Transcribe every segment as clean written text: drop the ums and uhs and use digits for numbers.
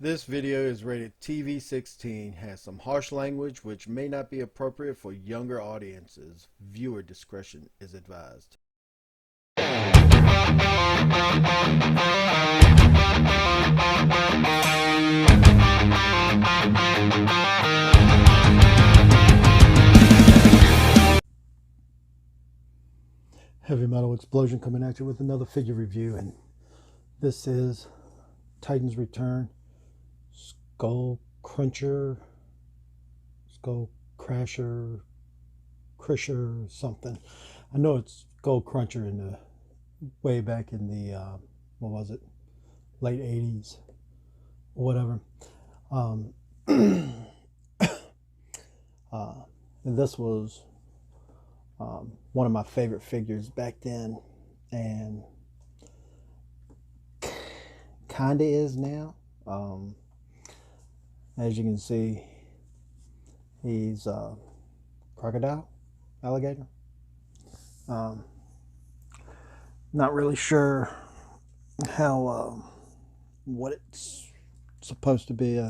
This video is rated TV-16, has some harsh language which may not be appropriate for younger audiences. Viewer discretion is advised. Heavy Metal Explosion coming at you with another figure review, and this is Titan's Return Skullcruncher, Skullcrasher, Crusher, something. I know it's Skullcruncher in the way back in the what was it, late 80s or whatever. And this was one of my favorite figures back then, and kinda is now. As you can see, he's crocodile, alligator. Not really sure how what it's supposed to be.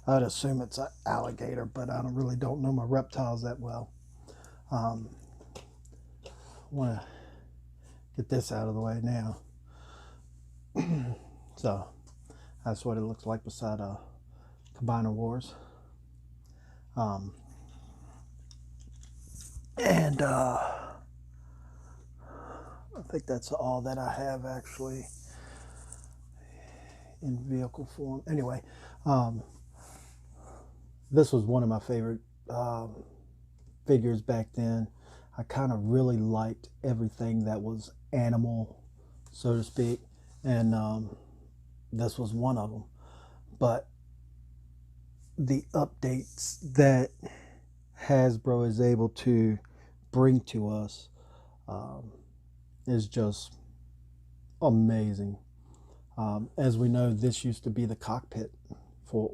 I'd assume it's an alligator, but I really don't know my reptiles that well. Want to get this out of the way now. So that's what it looks like beside Combiner Wars. And I think that's all that I have actually in vehicle form. Anyway, this was one of my favorite figures back then. I kind of really liked everything that was animal, so to speak, and this was one of them. But the updates that Hasbro is able to bring to us is just amazing. As we know, this used to be the cockpit for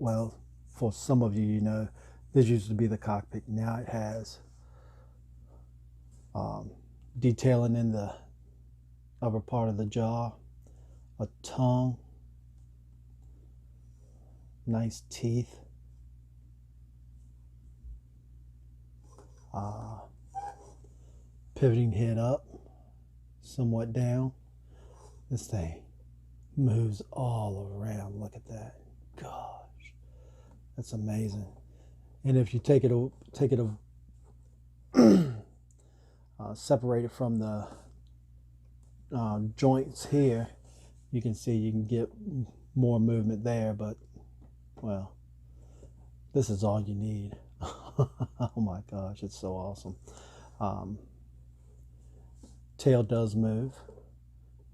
some of you, this used to be the cockpit. Now it has detailing in the upper part of the jaw, a tongue, nice teeth, pivoting head up, somewhat down. This thing moves all around. Look at that. Gosh, that's amazing. And if you separate it from the joints here, you can see you can get more movement there, but well, this is all you need. Oh my gosh, it's so awesome. Tail does move,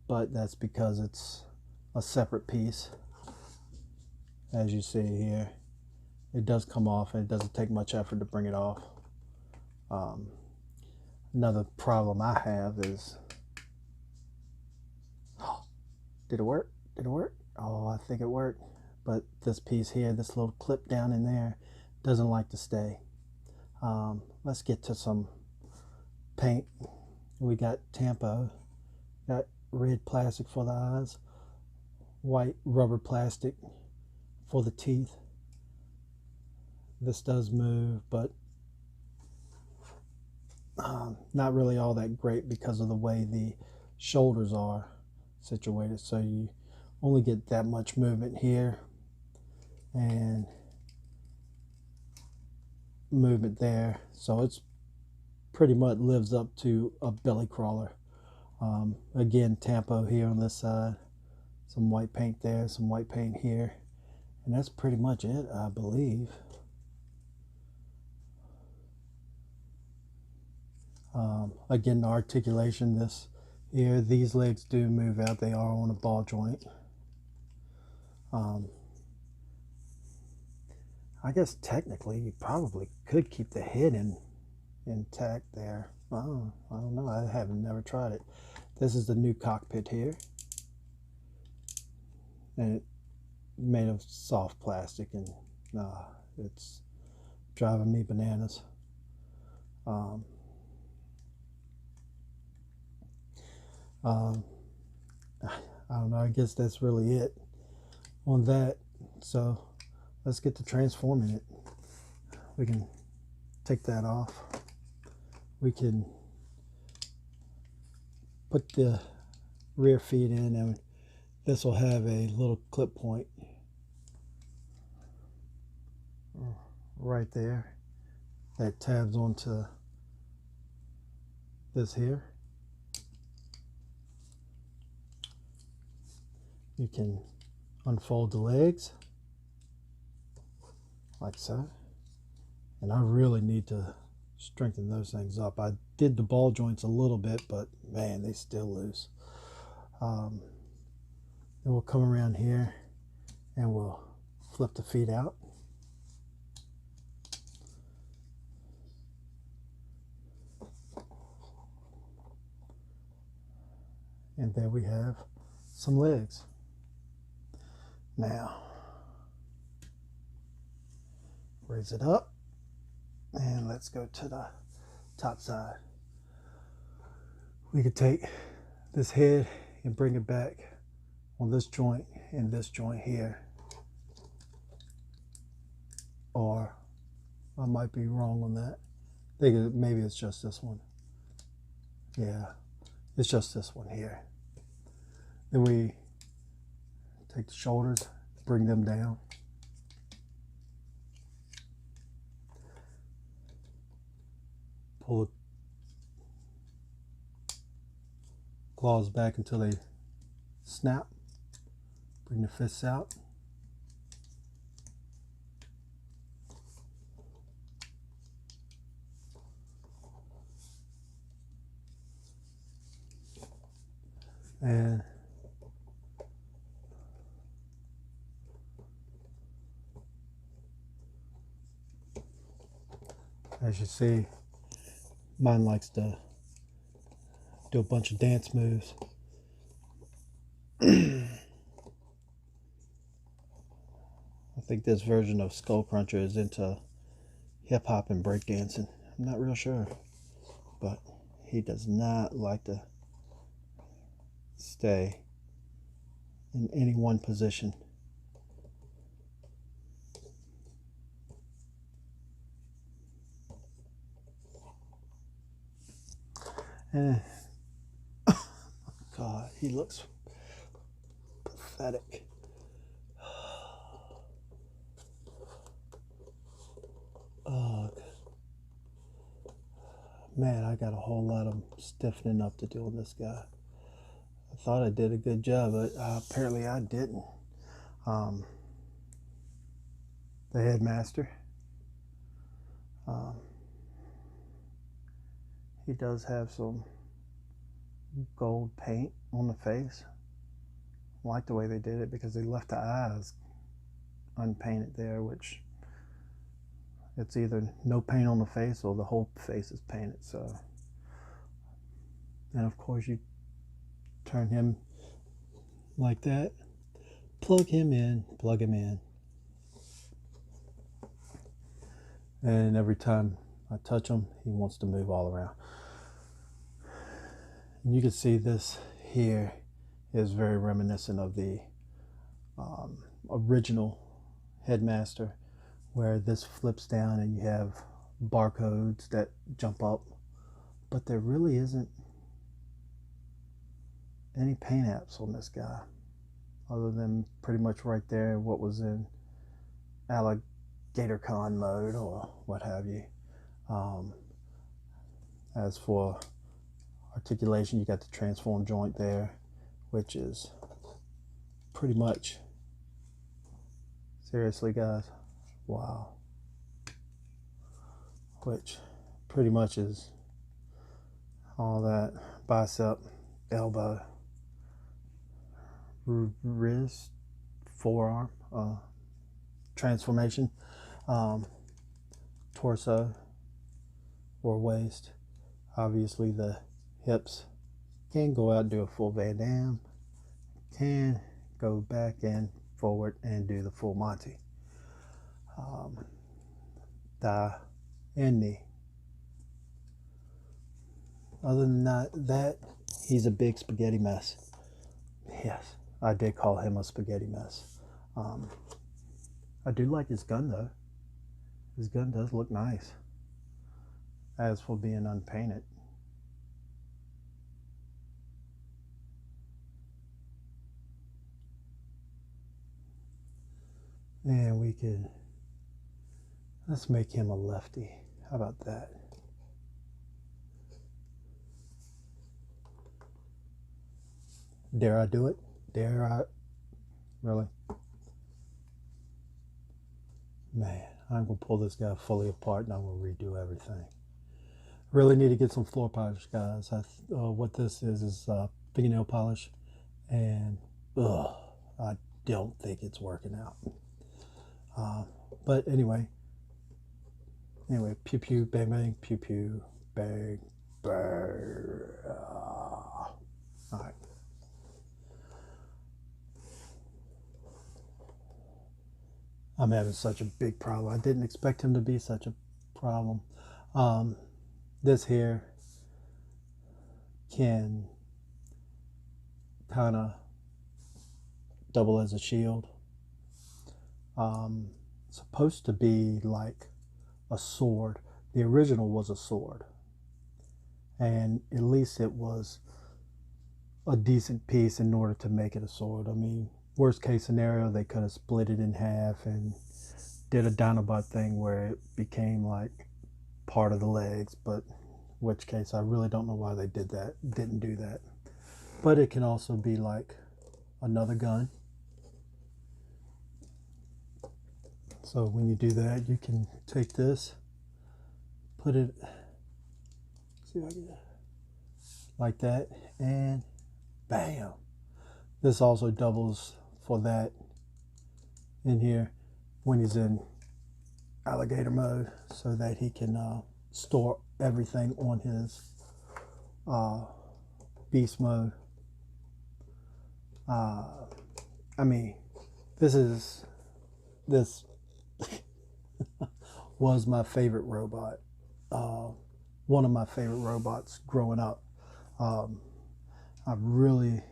but that's because it's a separate piece. As you see here, it does come off, and it doesn't take much effort to bring it off. Another problem I have is, did it work? Did it work? Oh, I think it worked. But this piece here, this little clip down in there, doesn't like to stay. Let's get to some paint. We got Tampo, got red plastic for the eyes, white rubber plastic for the teeth. This does move, but not really all that great because of the way the shoulders are situated. So you only get that much movement here and movement there. So it's pretty much lives up to a belly crawler. Again, Tampo here on this side, some white paint there, some white paint here, and that's pretty much it, I believe. Again, the articulation, this here, these legs do move out. They are on a ball joint. I guess technically you probably could keep the head intact there. I don't know. I haven't never tried it. This is the new cockpit here, and it's made of soft plastic, and it's driving me bananas. I don't know, I guess that's really it on that. So let's get to transforming it. We can take that off. We can put the rear feet in, and this will have a little clip point right there that tabs onto this here. You can unfold the legs like so, and I really need to strengthen those things up. I did the ball joints a little bit, but man, they still loose. Then we'll come around here and we'll flip the feet out. And there we have some legs. Now, raise it up, and let's go to the top side. We could take this head and bring it back on this joint and this joint here. Or I might be wrong on that. I think maybe it's just this one. Yeah, it's just this one here. Then we take the shoulders, bring them down. Pull the claws back until they snap. Bring the fists out. And as you see, mine likes to do a bunch of dance moves. I think this version of Skullcruncher is into hip hop and breakdancing. I'm not real sure, but he does not like to stay in any one position. And God, he looks pathetic. Oh, man, I got a whole lot of stiffening up to do on this guy. I thought I did a good job, but apparently I didn't. The headmaster, he does have some gold paint on the face. I like the way they did it because they left the eyes unpainted there, which it's either no paint on the face or the whole face is painted. So, and of course you turn him like that, plug him in, and every time I touch him, he wants to move all around. And you can see this here is very reminiscent of the original headmaster, where this flips down and you have barcodes that jump up, but there really isn't any paint apps on this guy other than pretty much right there what was in Alligator Con mode or what have you. As for articulation, you got the transform joint there, which is pretty much, seriously guys, wow, which pretty much is all that bicep, elbow, wrist, forearm transformation, torso or waist. Obviously the hips can go out and do a full Van Damme, can go back and forward and do the full Monty. Thigh and knee. Other than that, he's a big spaghetti mess. Yes, I did call him a spaghetti mess. I do like his gun though. His gun does look nice. As for being unpainted. And we could, let's make him a lefty. How about that? Dare I do it? Dare I? Really? Man, I'm going to pull this guy fully apart and I'm going to redo everything. Really need to get some floor polish, guys. What this is fingernail polish. And I don't think it's working out. But anyway, pew pew, bang bang, pew pew, bang, bang. All right. I'm having such a big problem. I didn't expect him to be such a problem. This here can kind of double as a shield. Supposed to be like a sword. The original was a sword, and at least it was a decent piece in order to make it a sword. I mean, worst case scenario, they could have split it in half and did a Dinobot thing where it became like part of the legs, but in which case I really don't know why they didn't do that. But it can also be like another gun. So when you do that, you can take this, put it, see if I can, like that, and bam. This also doubles for that in here when he's in alligator mode, so that he can store everything on his beast mode. I mean, this was my favorite robot. One of my favorite robots growing up. I really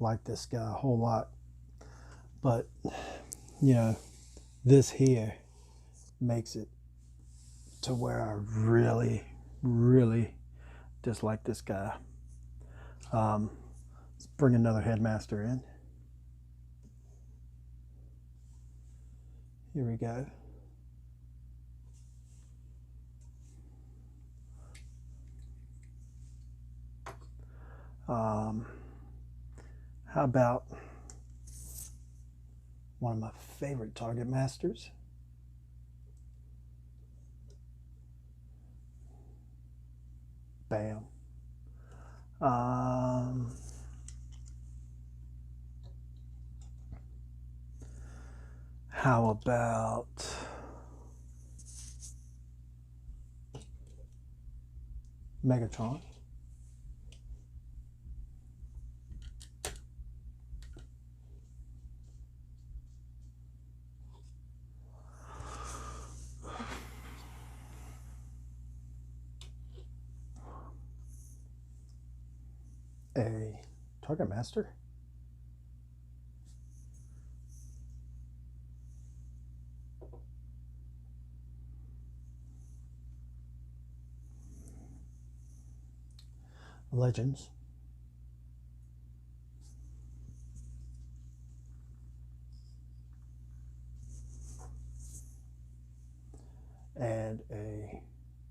like this guy a whole lot. But, you know, this here makes it to where I really, really dislike this guy. Let's bring another headmaster in. Here we go. How about one of my favorite target masters? Bam. How about Megatron? A target master? Legends. And a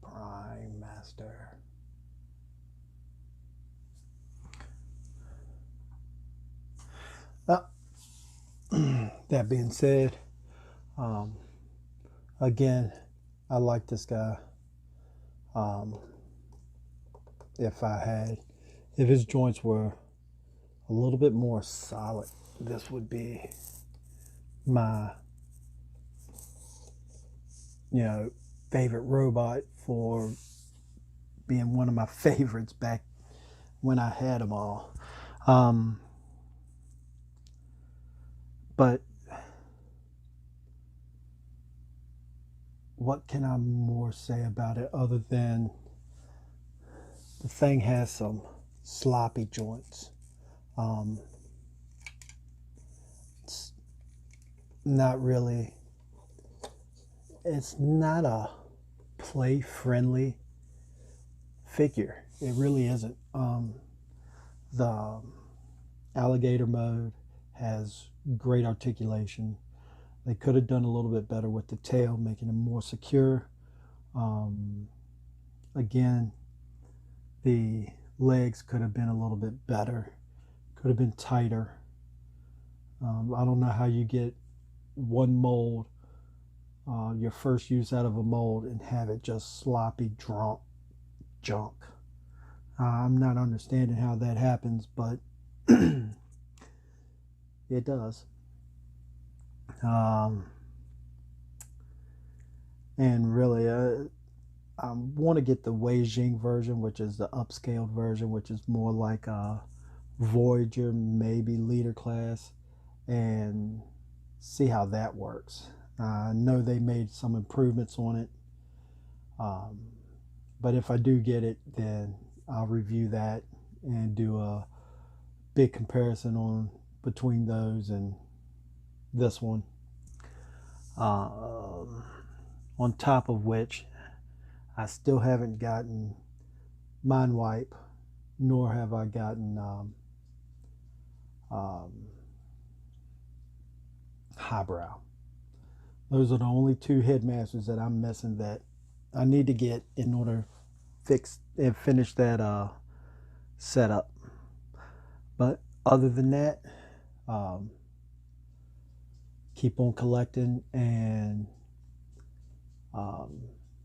Prime Master. That being said, again, I like this guy. If his joints were a little bit more solid, this would be my, favorite robot for being one of my favorites back when I had them all. But what can I more say about it other than the thing has some sloppy joints. It's not really it's not a play friendly figure. It really isn't. The alligator mode has great articulation. They could have done a little bit better with the tail, making it more secure. Again, the legs could have been a little bit better, could have been tighter. I don't know how you get one mold, your first use out of a mold, and have it just sloppy drunk junk. I'm not understanding how that happens, but it does. And really, I want to get the Wei Jing version, which is the upscaled version, which is more like a Voyager, maybe leader class, and see how that works. I know they made some improvements on it, but if I do get it, then I'll review that and do a big comparison on between those and this one. On top of which, I still haven't gotten Mind Wipe, nor have I gotten Highbrow. Those are the only two headmasters that I'm missing that I need to get in order to fix and finish that setup. But other than that, keep on collecting, and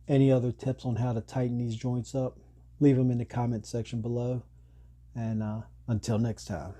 any other tips on how to tighten these joints up, leave them in the comment section below. And until next time.